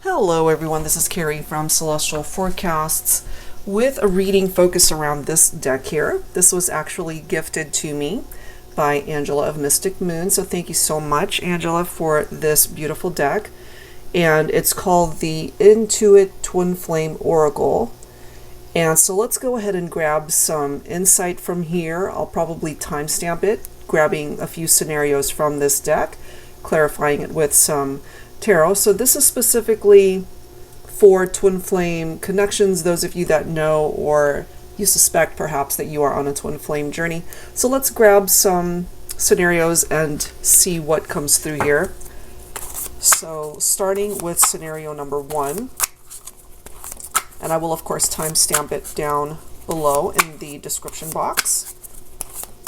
Hello everyone, this is Carrie from Celestial Forecasts with a reading focused around this deck here. This was actually gifted to me by Angela of Mystic Moon, so thank you so much, Angela, for this beautiful deck. And it's called the Intuit Twin Flame Oracle. And so let's go ahead and grab some insight from here. I'll probably timestamp it, grabbing a few scenarios from this deck, clarifying it with some tarot. So this is specifically for twin flame connections, those of you that know or you suspect perhaps that you are on a twin flame journey. So let's grab some scenarios and see what comes through here. So starting with scenario number 1, and I will of course timestamp it down below in the description box.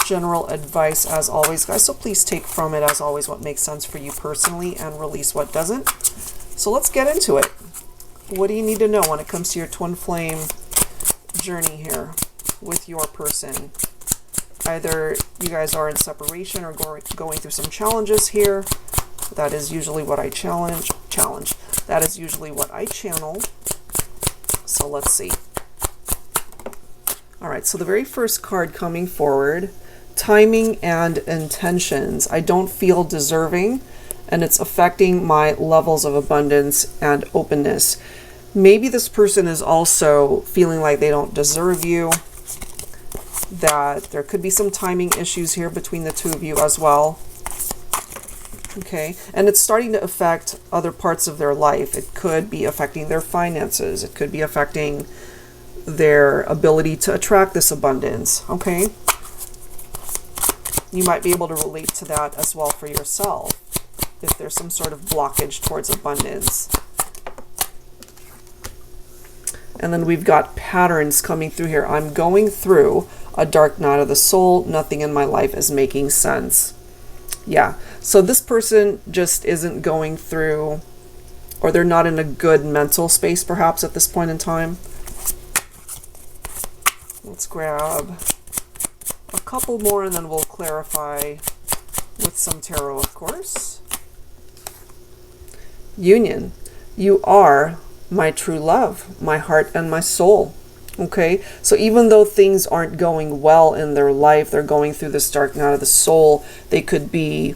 General advice as always, guys, so please take from it as always what makes sense for you personally and release what doesn't. So let's get into it. What do you need to know when it comes to your twin flame journey here with your person? Either you guys are in separation or going through some challenges here. That is usually what I challenge. That is usually what I channel. So let's see. All right, so the very first card coming forward, timing and intentions. I don't feel deserving, and it's affecting my levels of abundance and openness. Maybe this person is also feeling like they don't deserve you, that there could be some timing issues here between the two of you as well. Okay, and it's starting to affect other parts of their life. It could be affecting their finances. It could be affecting their ability to attract this abundance. Okay, you might be able to relate to that as well for yourself if there's some sort of blockage towards abundance. And then we've got patterns coming through here. I'm going through a dark night of the soul. Nothing in my life is making sense. Yeah, so this person just isn't going through, or they're not in a good mental space perhaps at this point in time. Let's grab a couple more and then we'll clarify with some tarot, of course. Union. You are my true love, my heart and my soul. Okay, so even though things aren't going well in their life, they're going through this dark night of the soul, they could be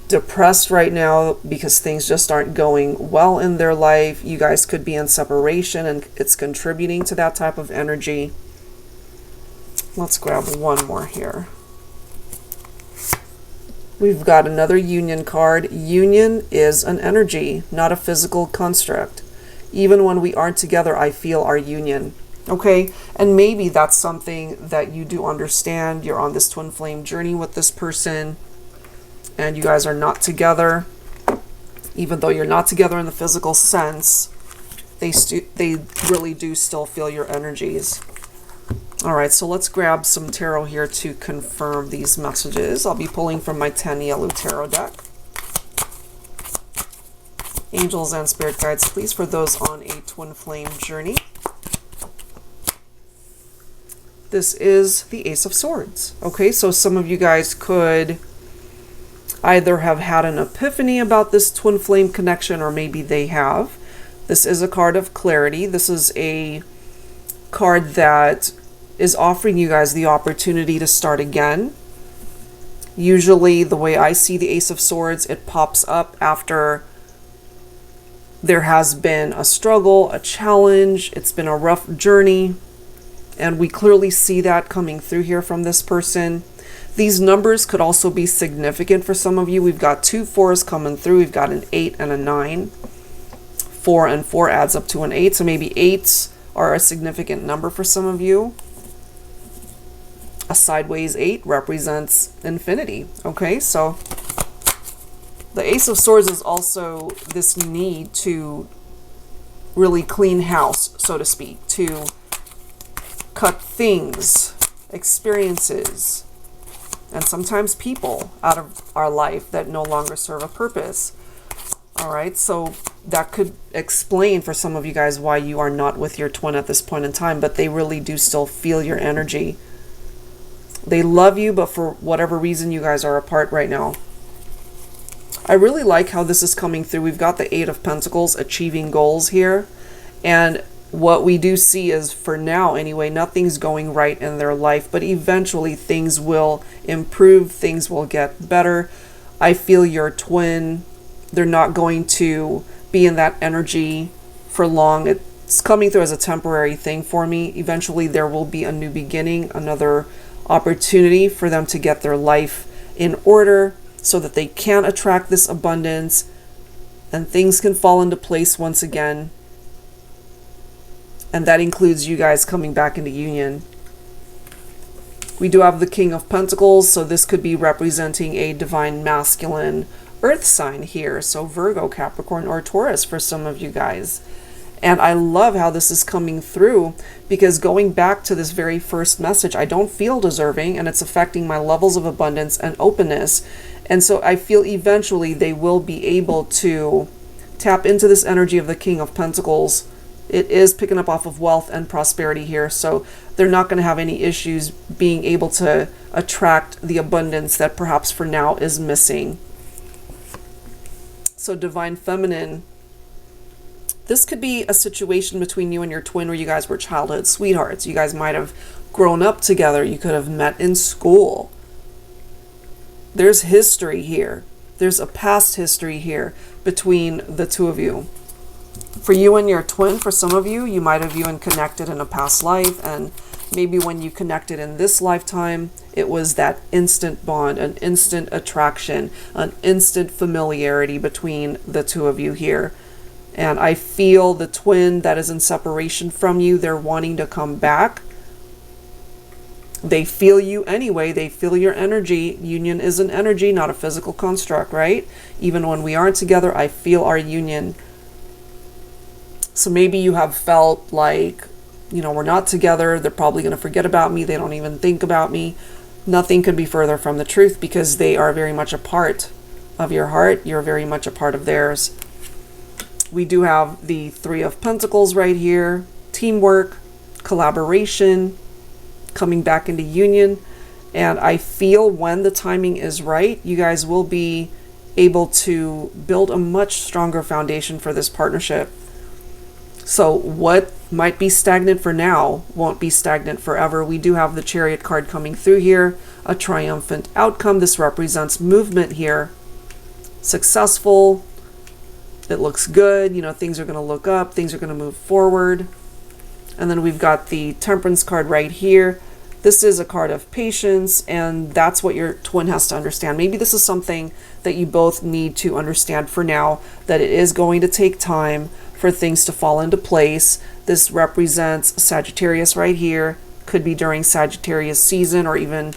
depressed right now because things just aren't going well in their life. You guys could be in separation and it's contributing to that type of energy. Let's grab one more here. We've got another union card. Union is an energy, not a physical construct. Even when we aren't together, I feel our union. Okay, and maybe that's something that you do understand. You're on this twin flame journey with this person and you guys are not together. Even though you're not together in the physical sense, they really do still feel your energies. All right, so let's grab some tarot here to confirm these messages. I'll be pulling from my TANIELU tarot deck. Angels and spirit guides, please, for those on a twin flame journey. This is the Ace of Swords. Okay, so some of you guys could either have had an epiphany about this twin flame connection, or maybe they have. This is a card of clarity. This is a card that is offering you guys the opportunity to start again. Usually the way I see the Ace of Swords, it pops up after there has been a struggle, a challenge, it's been a rough journey, and we clearly see that coming through here from this person. These numbers could also be significant for some of you. We've got 2 4s coming through. We've got an 8 and a 9. 4 and 4 adds up to an 8, so maybe 8s are a significant number for some of you. A sideways 8 represents infinity. Okay, so the Ace of Swords is also this need to really clean house, so to speak, to cut things, experiences, and sometimes people out of our life that no longer serve a purpose. All right, so that could explain for some of you guys why you are not with your twin at this point in time, but they really do still feel your energy. They love you, but for whatever reason, you guys are apart right now. I really like how this is coming through. We've got the Eight of Pentacles, achieving goals here. And what we do see is, for now anyway, nothing's going right in their life, but eventually things will improve, things will get better. I feel your twin, they're not going to be in that energy for long. It's coming through as a temporary thing for me. Eventually there will be a new beginning, another opportunity for them to get their life in order so that they can attract this abundance and things can fall into place once again. And that includes you guys coming back into union. We do have the King of Pentacles, so this could be representing a divine masculine earth sign here. So Virgo, Capricorn, or Taurus for some of you guys. And I love how this is coming through, because going back to this very first message, I don't feel deserving, and it's affecting my levels of abundance and openness. And so I feel eventually they will be able to tap into this energy of the King of Pentacles. It is picking up off of wealth and prosperity here, so they're not going to have any issues being able to attract the abundance that perhaps for now is missing. So Divine Feminine, this could be a situation between you and your twin where you guys were childhood sweethearts. You guys might have grown up together. You could have met in school. There's history here. There's a past history here between the two of you. For you and your twin, for some of you, you might have even connected in a past life, and maybe when you connected in this lifetime, it was that instant bond, an instant attraction, an instant familiarity between the two of you here. And I feel the twin that is in separation from you, they're wanting to come back. They feel you anyway. They feel your energy. Union is an energy, not a physical construct, right? Even when we aren't together, I feel our union. So maybe you have felt like, you know, we're not together. They're probably going to forget about me. They don't even think about me. Nothing could be further from the truth, because they are very much a part of your heart. You're very much a part of theirs. We do have the Three of Pentacles right here. Teamwork, collaboration, coming back into union. And I feel when the timing is right, you guys will be able to build a much stronger foundation for this partnership. So what might be stagnant for now won't be stagnant forever. We do have the Chariot card coming through here, a triumphant outcome. This represents movement here. Successful. It looks good. You know, things are going to look up. Things are going to move forward. And then we've got the Temperance card right here. This is a card of patience, and that's what your twin has to understand. Maybe this is something that you both need to understand for now, that it is going to take time for things to fall into place. This represents Sagittarius right here. Could be during Sagittarius season, or even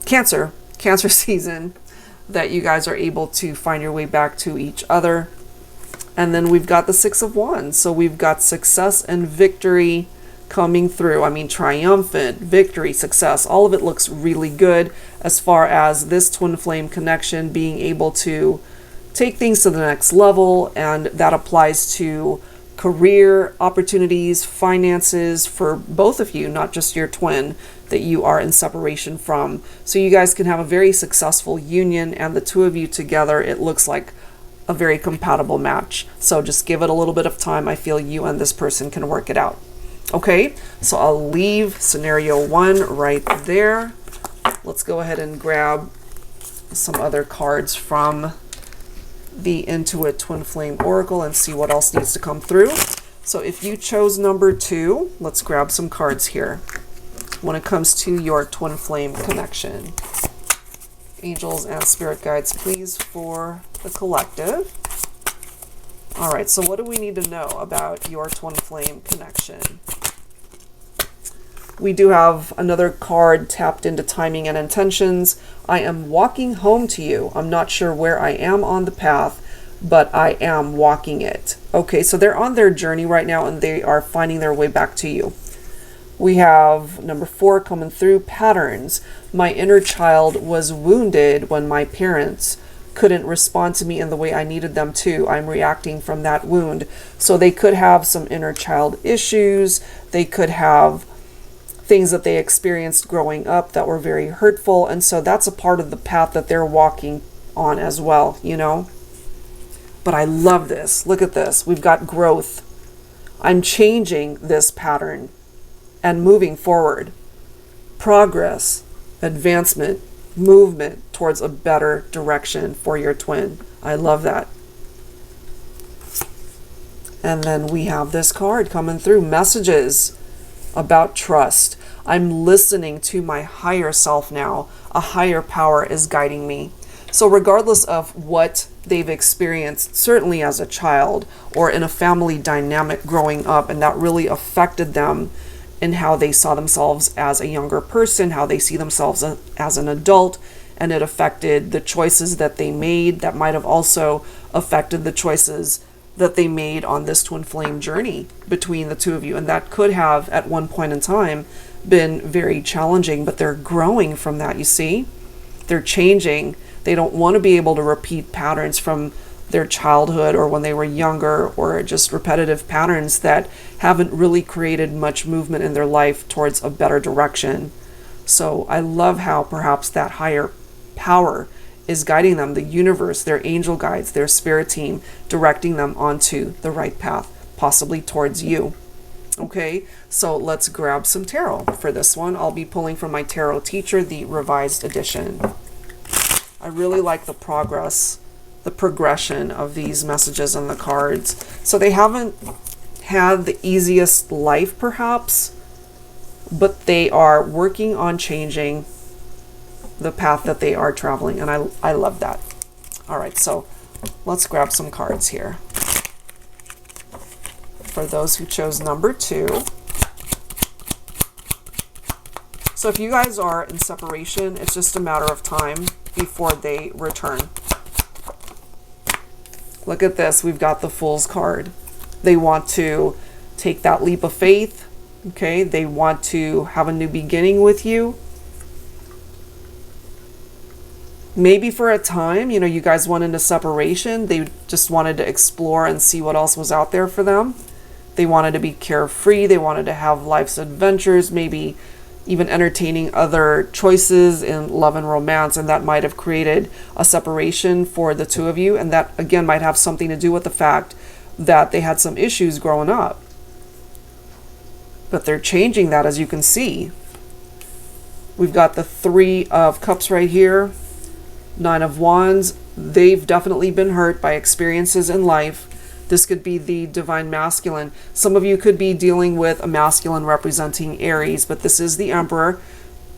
Cancer season, that you guys are able to find your way back to each other. And then we've got the Six of Wands. So we've got success and victory coming through. I mean, triumphant, victory, success. All of it looks really good as far as this twin flame connection being able to take things to the next level. And that applies to career opportunities, finances for both of you, not just your twin that you are in separation from. So you guys can have a very successful union, and the two of you together, it looks like a very compatible match. So just give it a little bit of time. I feel you and this person can work it out. Okay, so I'll leave scenario 1 right there. Let's go ahead and grab some other cards from the Intuit Twin Flame Oracle and see what else needs to come through. So if you chose number 2, let's grab some cards here when it comes to your twin flame connection. Angels and spirit guides, please, for the collective. All right, so what do we need to know about your twin flame connection? We do have another card tapped into timing and intentions. I am walking home to you. I'm not sure where I am on the path, but I am walking it. Okay, so they're on their journey right now, and they are finding their way back to you. We have number 4 coming through, patterns. My inner child was wounded when my parents couldn't respond to me in the way I needed them to. I'm reacting from that wound. So they could have some inner child issues. They could have things that they experienced growing up that were very hurtful. And so that's a part of the path that they're walking on as well, you know. But I love this. Look at this. We've got growth. I'm changing this pattern and moving forward. Progress, advancement, movement towards a better direction for your twin. I love that. And then we have this card coming through. Messages about trust. I'm listening to my higher self now. A higher power is guiding me. So regardless of what they've experienced, certainly as a child or in a family dynamic growing up, and that really affected them in how they saw themselves as a younger person, how they see themselves as an adult, and it affected the choices that they made. That might have also affected the choices that they made on this twin flame journey between the two of you. And that could have, at one point in time, been very challenging, but they're growing from that, you see? They're changing. They don't want to be able to repeat patterns from their childhood or when they were younger, or just repetitive patterns that haven't really created much movement in their life towards a better direction. So I love how perhaps that higher power is guiding them, the universe, their angel guides, their spirit team, directing them onto the right path, possibly towards you. Okay, so let's grab some tarot for this one. I'll be pulling from my Tarot Teacher, the revised edition. I really like the progression of these messages and the cards. So they haven't had the easiest life perhaps, but they are working on changing the path that they are traveling, and I love that. All right, so let's grab some cards here. For those who chose number 2. So if you guys are in separation, it's just a matter of time before they return. Look at this. We've got the Fool's card. They want to take that leap of faith. Okay, they want to have a new beginning with you. Maybe for a time, you know, you guys went into separation. They just wanted to explore and see what else was out there for them. They wanted to be carefree. They wanted to have life's adventures, maybe even entertaining other choices in love and romance. And that might have created a separation for the two of you. And that, again, might have something to do with the fact that they had some issues growing up. But they're changing that, as you can see. We've got the 3 of Cups right here. 9 of Wands. They've definitely been hurt by experiences in life. This could be the divine masculine. Some of you could be dealing with a masculine representing Aries, but this is the Emperor.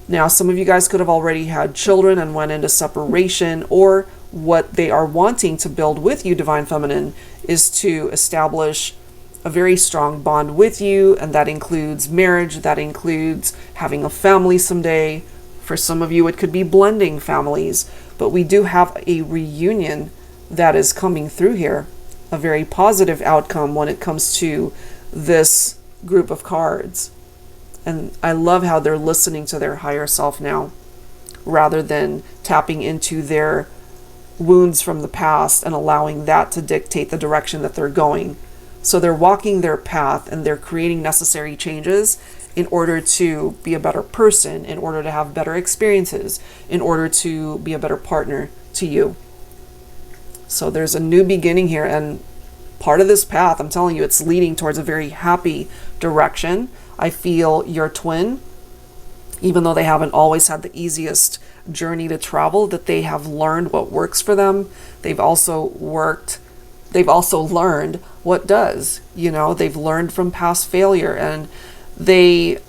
Now, some of you guys could have already had children and went into separation, or what they are wanting to build with you, divine feminine, is to establish a very strong bond with you, and that includes marriage, that includes having a family someday. For some of you, it could be blending families, but we do have a reunion that is coming through here. A very positive outcome when it comes to this group of cards. And I love how they're listening to their higher self now, rather than tapping into their wounds from the past and allowing that to dictate the direction that they're going. So they're walking their path, and they're creating necessary changes in order to be a better person, in order to have better experiences, in order to be a better partner to you. So there's a new beginning here, and part of this path, I'm telling you, it's leading towards a very happy direction. I feel your twin, even though they haven't always had the easiest journey to travel, that they have learned what works for them. They've also learned what does. You know, they've learned from past failure, and they,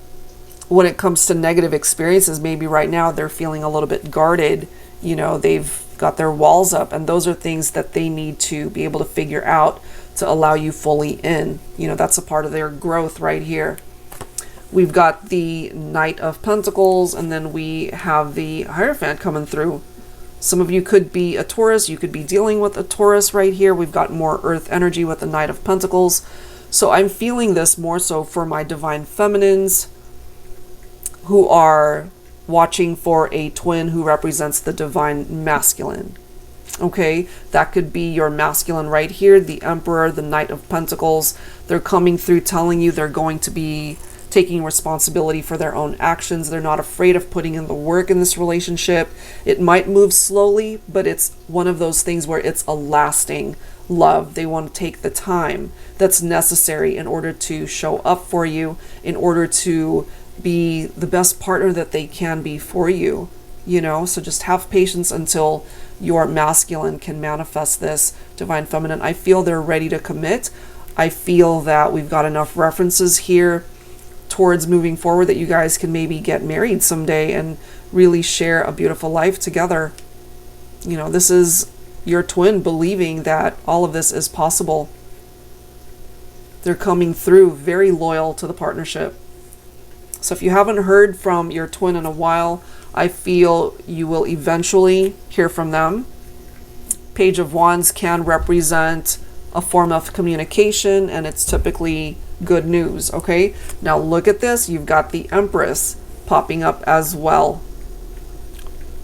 when it comes to negative experiences, maybe right now they're feeling a little bit guarded. You know, they've got their walls up, and those are things that they need to be able to figure out to allow you fully in. You know, that's a part of their growth right here. We've got the Knight of Pentacles, and then we have the Hierophant coming through. Some of you could be a Taurus. You could be dealing with a Taurus right here. We've got more earth energy with the Knight of Pentacles. So I'm feeling this more so for my divine feminines who are watching for a twin who represents the divine masculine. Okay, that could be your masculine right here, the Emperor, the Knight of Pentacles. They're coming through telling you they're going to be taking responsibility for their own actions. They're not afraid of putting in the work in this relationship. It might move slowly, but it's one of those things where it's a lasting love. They want to take the time that's necessary in order to show up for you, in order to be the best partner that they can be for you, you know? So just have patience until your masculine can manifest this divine feminine. I feel they're ready to commit. I feel that we've got enough references here towards moving forward that you guys can maybe get married someday and really share a beautiful life together. You know, this is your twin believing that all of this is possible. They're coming through very loyal to the partnership. So if you haven't heard from your twin in a while, I feel you will eventually hear from them. Page of Wands can represent a form of communication, and it's typically good news. Okay, now look at this. You've got the Empress popping up as well.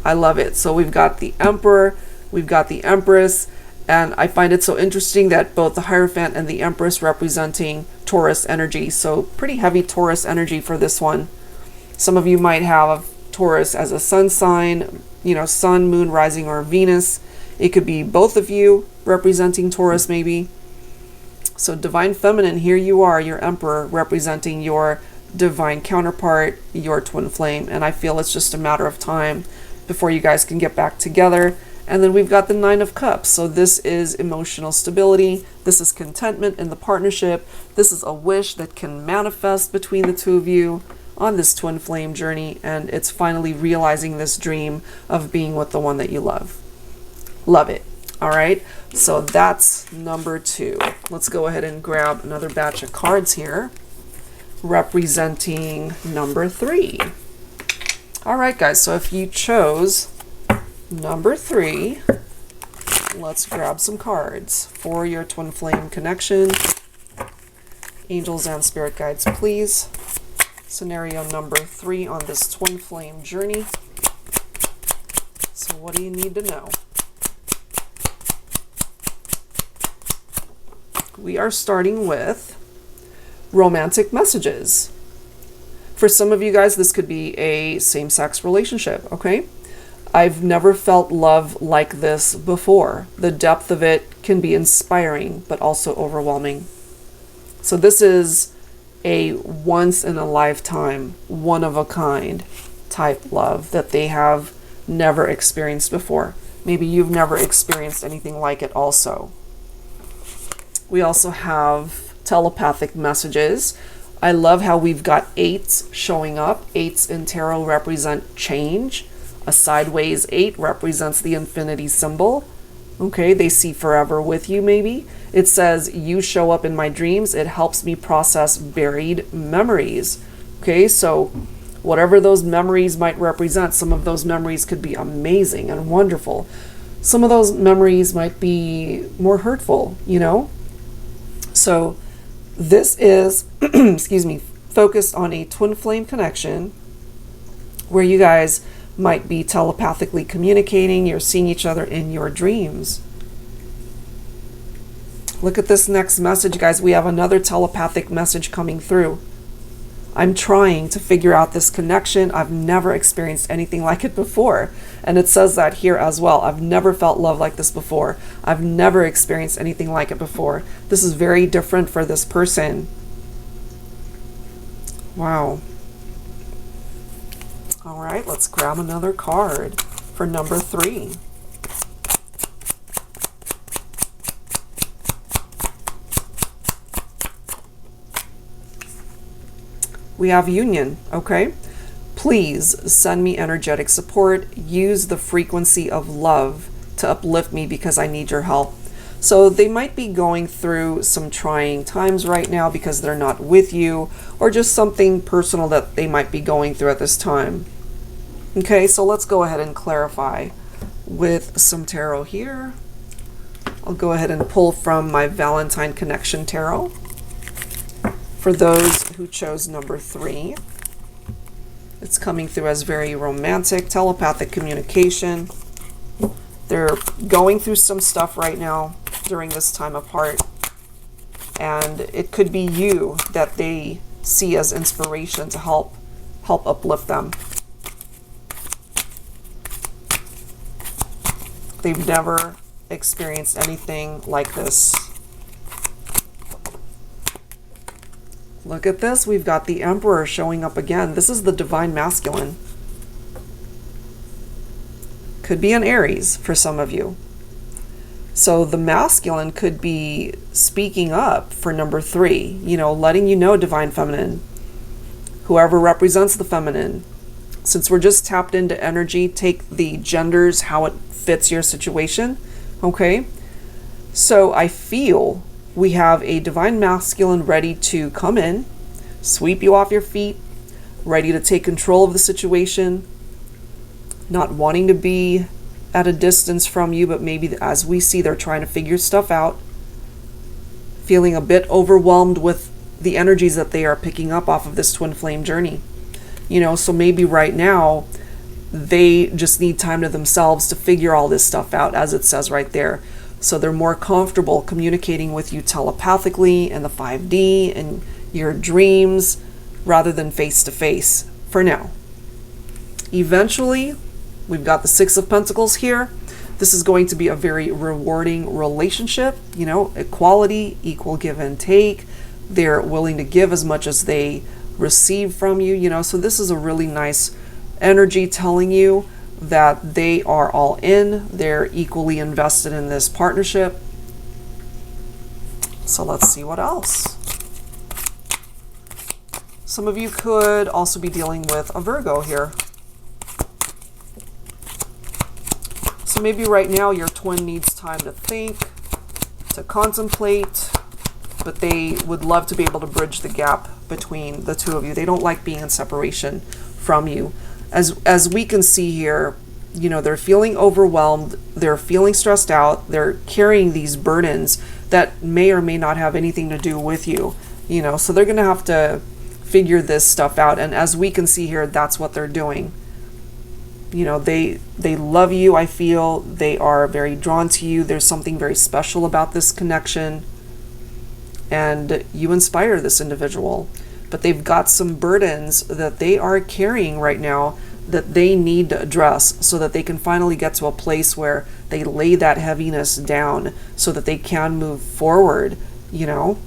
I love it. So we've got the Emperor, we've got the Empress, and I find it so interesting that both the Hierophant and the Empress representing Taurus energy. So pretty heavy Taurus energy for this one. Some of you might have Taurus as a sun sign, you know, sun, moon, rising, or Venus. It could be both of you representing Taurus maybe. So divine feminine, here you are, your Emperor, representing your divine counterpart, your twin flame. And I feel it's just a matter of time before you guys can get back together. And then we've got the Nine of Cups. So this is emotional stability. This is contentment in the partnership. This is a wish that can manifest between the two of you on this twin flame journey. And it's finally realizing this dream of being with the one that you love. Love it. All right. So that's number 2. Let's go ahead and grab another batch of cards here representing number 3. All right, guys. So if you chose number 3, let's grab some cards for your twin flame connection. Angels and spirit guides, please. Scenario number 3 on this twin flame journey. So what do you need to know? We are starting with romantic messages. For some of you guys, this could be a same-sex relationship, okay? I've never felt love like this before. The depth of it can be inspiring, but also overwhelming. So this is a once-in-a-lifetime, one-of-a-kind type love that they have never experienced before. Maybe you've never experienced anything like it also. We also have telepathic messages. I love how we've got 8s showing up. 8s in tarot represent change. A sideways 8 represents the infinity symbol. Okay, they see forever with you maybe. It says, you show up in my dreams. It helps me process buried memories. Okay, so whatever those memories might represent, some of those memories could be amazing and wonderful. Some of those memories might be more hurtful, you know? So this is, excuse me, focused on a twin flame connection where you guys might be telepathically communicating. You're seeing each other in your dreams. Look at this next message, guys. We have another telepathic message coming through. I'm trying to figure out this connection. I've never experienced anything like it before. And it says that here as well. I've never felt love like this before. I've never experienced anything like it before. This is very different for this person. Wow. All right, let's grab another card for number 3. We have union, okay? Please send me energetic support. Use the frequency of love to uplift me because I need your help. So they might be going through some trying times right now because they're not with you, or just something personal that they might be going through at this time. Okay, so let's go ahead and clarify with some tarot here. I'll go ahead and pull from my Valentine Connection Tarot. For those who chose number 3, it's coming through as very romantic, telepathic communication. They're going through some stuff right now during this time apart. And it could be you that they see as inspiration to help uplift them. They've never experienced anything like this. Look at this. We've got the Emperor showing up again. This is the divine masculine. Could be an Aries for some of you. So the masculine could be speaking up for number 3, you know, letting you know, divine feminine, whoever represents the feminine. Since we're just tapped into energy, take the genders, how it fits your situation. Okay. So I feel we have a divine masculine ready to come in, sweep you off your feet, ready to take control of the situation, not wanting to be at a distance from you, but maybe as we see, they're trying to figure stuff out, feeling a bit overwhelmed with the energies that they are picking up off of this twin flame journey. You know, so maybe right now they just need time to themselves to figure all this stuff out, as it says right there. So they're more comfortable communicating with you telepathically in the 5D and your dreams rather than face to face for now. Eventually, we've got the 6 of Pentacles here. This is going to be a very rewarding relationship, you know, equality, equal give and take. They're willing to give as much as they receive from you, you know, so this is a really nice energy telling you that they are all in, they're equally invested in this partnership. So let's see what else. Some of you could also be dealing with a Virgo here. So maybe right now your twin needs time to think, to contemplate, but they would love to be able to bridge the gap between the two of you. They don't like being in separation from you. As we can see here, you know, they're feeling overwhelmed, they're feeling stressed out, they're carrying these burdens that may or may not have anything to do with you, you know, so they're going to have to figure this stuff out. And as we can see here, that's what they're doing. You know, they love you. I feel they are very drawn to you. There's something very special about this connection, and you inspire this individual. But they've got some burdens that they are carrying right now that they need to address so that they can finally get to a place where they lay that heaviness down so that they can move forward, you know,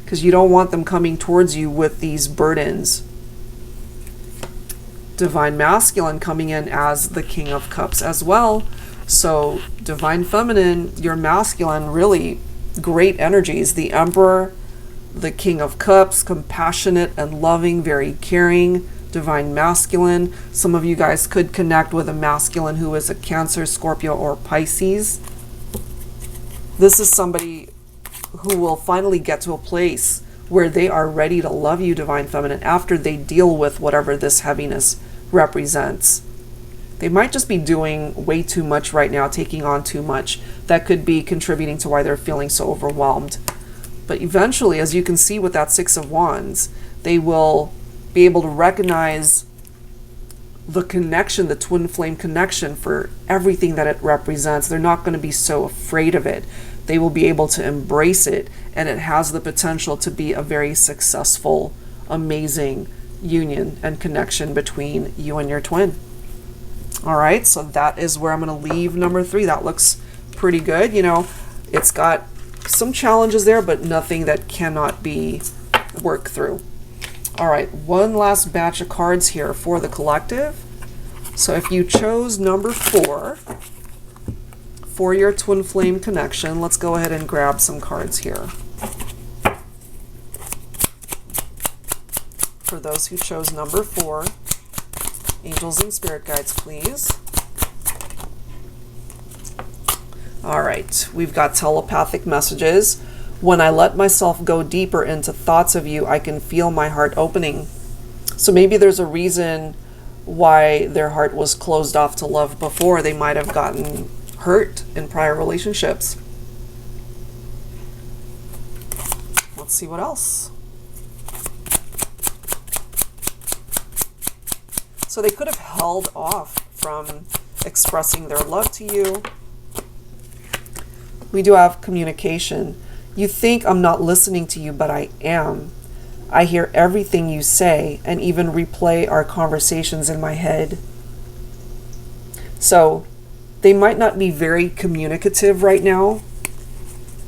because you don't want them coming towards you with these burdens. Divine masculine coming in as the King of Cups as well. So divine feminine, your masculine, really great energies. The Emperor, the King of Cups, compassionate and loving, very caring. Divine masculine. Some of you guys could connect with a masculine who is a Cancer, Scorpio, or Pisces. This is somebody who will finally get to a place where they are ready to love you, divine feminine, after they deal with whatever this heaviness represents. They might just be doing way too much right now, taking on too much. That could be contributing to why they're feeling so overwhelmed. But eventually, as you can see with that 6 of Wands, they will be able to recognize the connection, the twin flame connection, for everything that it represents. They're not going to be so afraid of it. They will be able to embrace it, and it has the potential to be a very successful, amazing union and connection between you and your twin. All right, so that is where I'm going to leave number 3. That looks pretty good. You know, it's got some challenges there, but nothing that cannot be worked through. All right, one last batch of cards here for the collective. So if you chose number 4 for your twin flame connection, let's go ahead and grab some cards here. For those who chose number 4, angels and spirit guides, please. All right, we've got telepathic messages. When I let myself go deeper into thoughts of you, I can feel my heart opening. So maybe there's a reason why their heart was closed off to love before. They might have gotten hurt in prior relationships. Let's see what else. So they could have held off from expressing their love to you. We do have communication. You think I'm not listening to you, but I am. I hear everything you say and even replay our conversations in my head. So they might not be very communicative right now,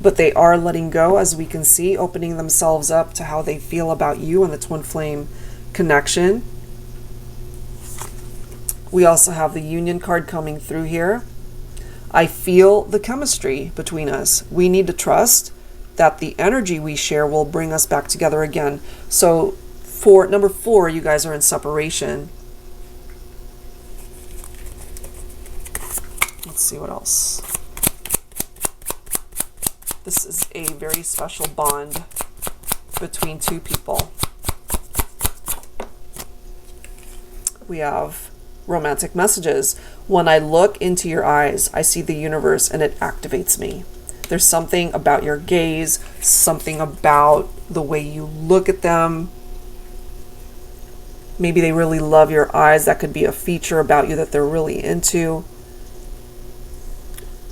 but they are letting go, as we can see, opening themselves up to how they feel about you and the twin flame connection. We also have the Union card coming through here. I feel the chemistry between us. We need to trust that the energy we share will bring us back together again. So for number 4, you guys are in separation. Let's see what else. This is a very special bond between 2 people. We have romantic messages. When I look into your eyes, I see the universe and it activates me. There's something about your gaze, something about the way you look at them. Maybe they really love your eyes. That could be a feature about you that they're really into.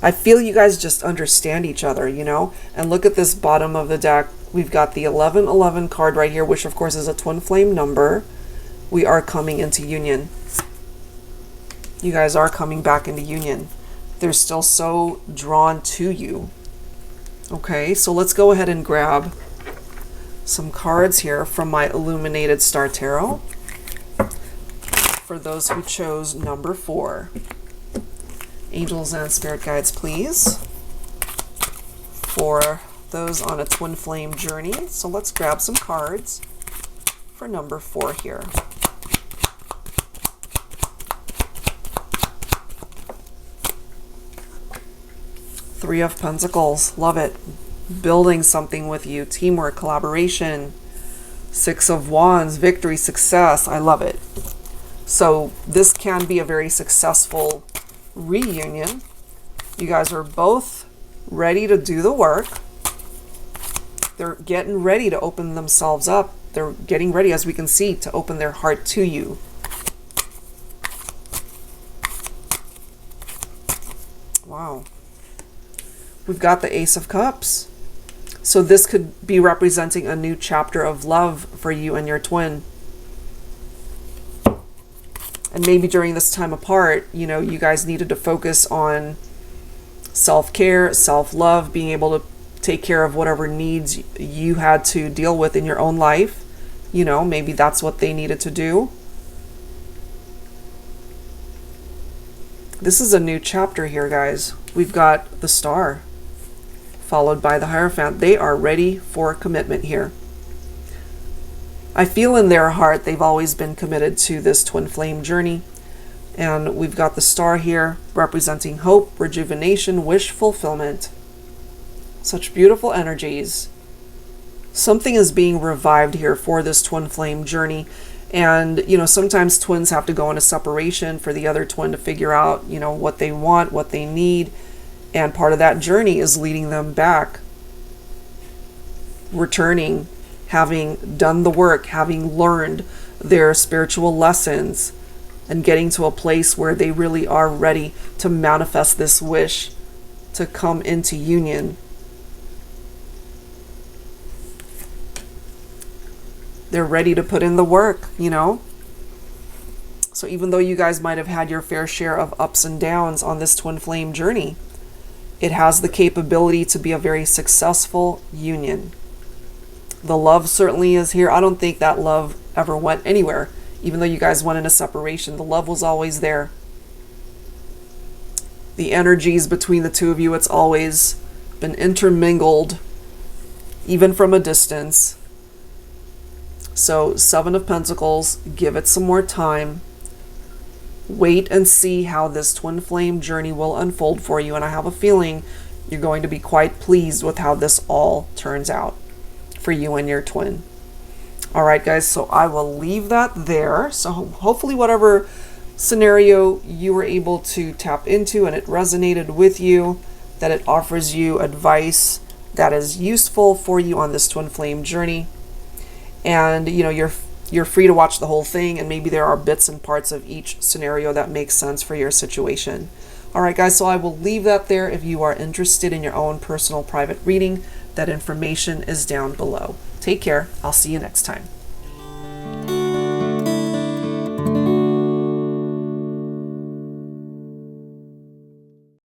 I feel you guys just understand each other, you know? And look at this bottom of the deck. We've got the 1111 card right here, which of course is a twin flame number. We are coming into union. You guys are coming back into union. They're still so drawn to you. Okay, so let's go ahead and grab some cards here from my Illuminated Star Tarot. For those who chose number 4. Angels and spirit guides, please. For those on a twin flame journey. So let's grab some cards for number 4 here. Three of Pentacles, love it. Building something with you, teamwork, collaboration. 6 of Wands, victory, success, I love it. So this can be a very successful reunion. You guys are both ready to do the work. They're getting ready to open themselves up. They're getting ready, as we can see, to open their heart to you. Wow. We've got the Ace of Cups. So this could be representing a new chapter of love for you and your twin. And maybe during this time apart, you know, you guys needed to focus on self-care, self-love, being able to take care of whatever needs you had to deal with in your own life. You know, maybe that's what they needed to do. This is a new chapter here, guys. We've got the Star, followed by the Hierophant. They are ready for commitment here. I feel in their heart they've always been committed to this twin flame journey. And we've got the Star here representing hope, rejuvenation, wish fulfillment. Such beautiful energies. Something is being revived here for this twin flame journey. And, you know, sometimes twins have to go into separation for the other twin to figure out, you know, what they want, what they need. And part of that journey is leading them back, returning, having done the work, having learned their spiritual lessons, and getting to a place where they really are ready to manifest this wish to come into union. They're ready to put in the work, you know? So even though you guys might have had your fair share of ups and downs on this twin flame journey, it has the capability to be a very successful union. The love certainly is here. I don't think that love ever went anywhere. Even though you guys went into separation, the love was always there. The energies between the two of you, it's always been intermingled, even from a distance. So 7 of Pentacles, give it some more time. Wait and see how this twin flame journey will unfold for you. And I have a feeling you're going to be quite pleased with how this all turns out for you and your twin. All right, guys, so I will leave that there. So hopefully whatever scenario you were able to tap into and it resonated with you, that it offers you advice that is useful for you on this twin flame journey. And, you know, you're free to watch the whole thing, and maybe there are bits and parts of each scenario that make sense for your situation. All right, guys, so I will leave that there. If you are interested in your own personal private reading, that information is down below. Take Take care. I'll see you next time.